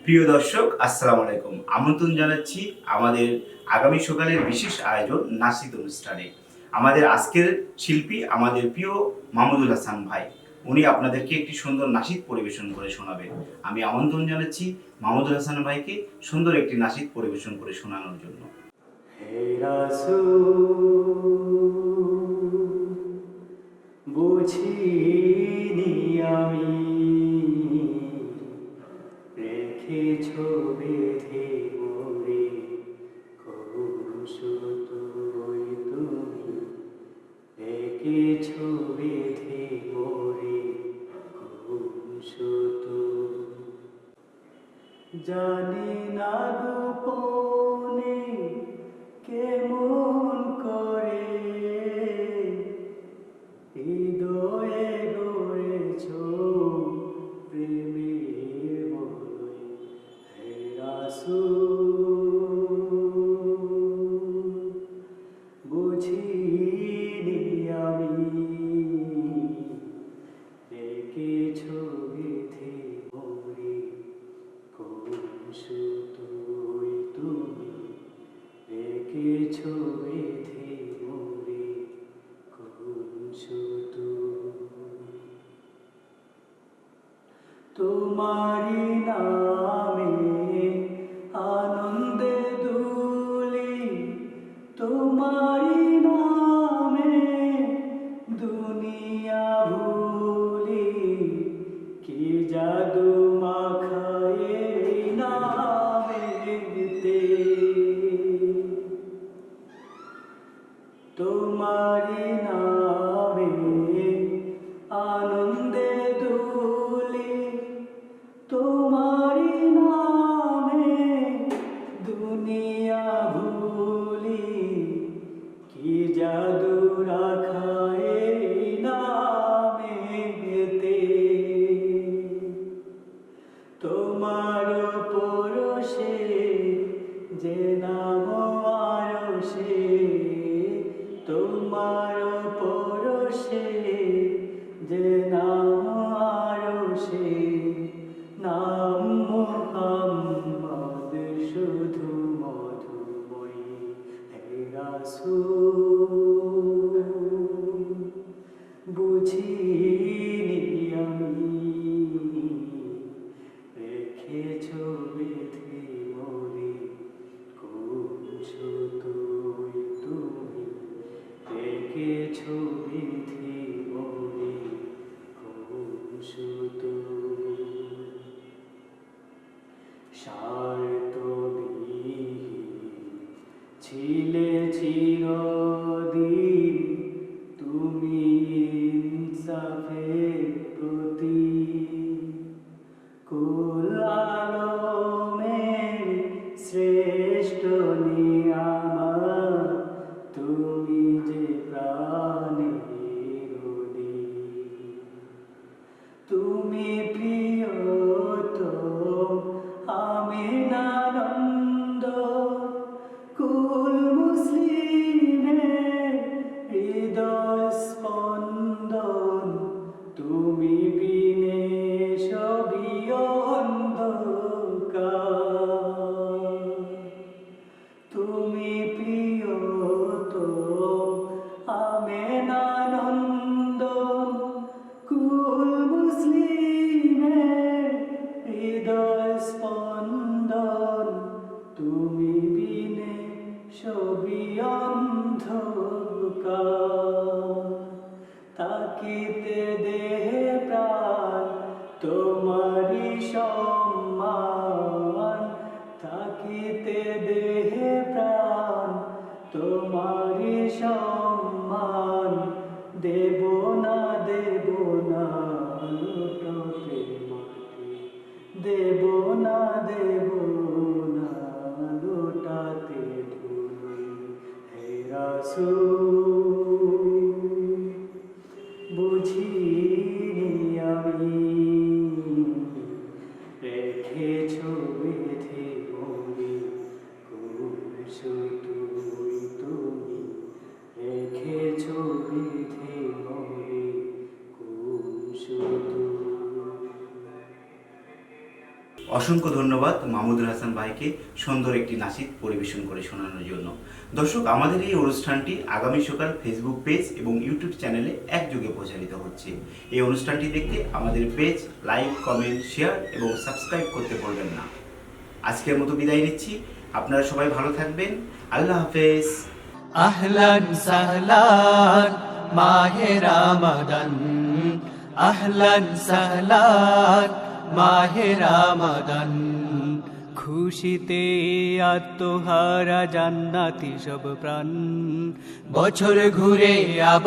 প্রিয় দর্শক, আসসালামু আলাইকুম। আমন্ত্রণ জানাচ্ছি আমাদের আগামী সকালের বিশেষ আয়োজন নাসিদ অনুষ্ঠানে। আমাদের আজকের শিল্পী আমাদের প্রিয় মাহমুদুল হাসান ভাই। উনি আপনাদেরকে একটি সুন্দর নাশিদ পরিবেশন করে শোনাবেন। আমি আমন্ত্রণ জানাচ্ছি মাহমুদুল হাসান ভাইকে সুন্দর একটি নাশিদ পরিবেশন করে শোনানোর জন্য। হে রাসূল, বুঝিনি আমি রেখেছ বেঁধে মোরে কৌশতই তুমি রেখেছ বেঁধে মোরে কৌশত জানি না গোপনে কেমন করে হৃদয়ে গড়েছ প্রেমের বলয়। হে রাসূল, বুঝিনি আমি রেখেছ বেঁধে মোরে কৌশতই তুমি রেখেছ বেঁধে মোরে কৌশত। তোমারি নামে আনন্দে দুলি, তোমারি নামে দুনিয়া ভুলি, কি জাদু মাখায়ে নামেতে। তোমারি নামে আনন্দে দুলি, তোমারি নামে দুনিয়া ভুলি, কি জাদু রাখায়ে নামেতে। তোমার পরশে যে নাম আরশে, তোমার পরশে যে নাম আরশে, নাম মুহাম্মদ শুধু মধুময়ী। হে রাসূল, বুঝিনি আমি রেখেছ বেঁধে মোরে কৌশতই তুমি রেখেছ বেঁধে মোরে কৌশত। স্বার্থবিহীন ছিলে চিরদিন তুমি ইনসাফের প্রতীক, কুল আলমের শ্রেষ্ঠ নিয়ামত, তুমি যে প্রাণের অধিক। তুমি প্রিয়তম আমিনানন্দ, কুল মুসলিমের হৃদয় স্পন্দন, তুমি বিনে সবই অন্ধকার। তুমি প্রিয়তম আমিনানন্দ, কুল মুসলিমের হৃদয় স্পন্দন, তুমি বিনে সবই অন্ধকার। তাকিতে দেহে প্রাণ তোমারি সম্মান, তাকিতে দেহে প্রাণ তোমারি সম্মান, দেব না লুটোতে মাটি, দেব না লুটাতে ধুলি। হে রাসূল, বুঝিনি আমি রেখেছ বেঁধে মোরে কৌশতই তুমি রেখেছ বেঁধে মোরে কৌশত। অসংখ্য ধন্যবাদ মাহমুদুল হাসান ভাইকে সুন্দর একটি নাসিদ পরিবেশন করে শোনানোর জন্য। দর্শক, আমাদের এই অনুষ্ঠানটি আগামী সকাল ফেসবুক পেজ এবং ইউটিউব চ্যানেলে একযোগে প্রচারিত হচ্ছে। এই অনুষ্ঠানটি দেখতে আমাদের পেজ লাইক, কমেন্ট, শেয়ার এবং সাবস্ক্রাইব করতে ভুলবেন না। আজকের মতো বিদায় নিচ্ছি। আপনারা সবাই ভালো থাকবেন। আল্লাহ হাফেজ। আহলান সাহলান মাহে রমাদান, আহলান সাহলান মাহে রমাদান। খুশিতে আত্মহারা জান্নাতি সব প্রাণ, বছর ঘুরে আবার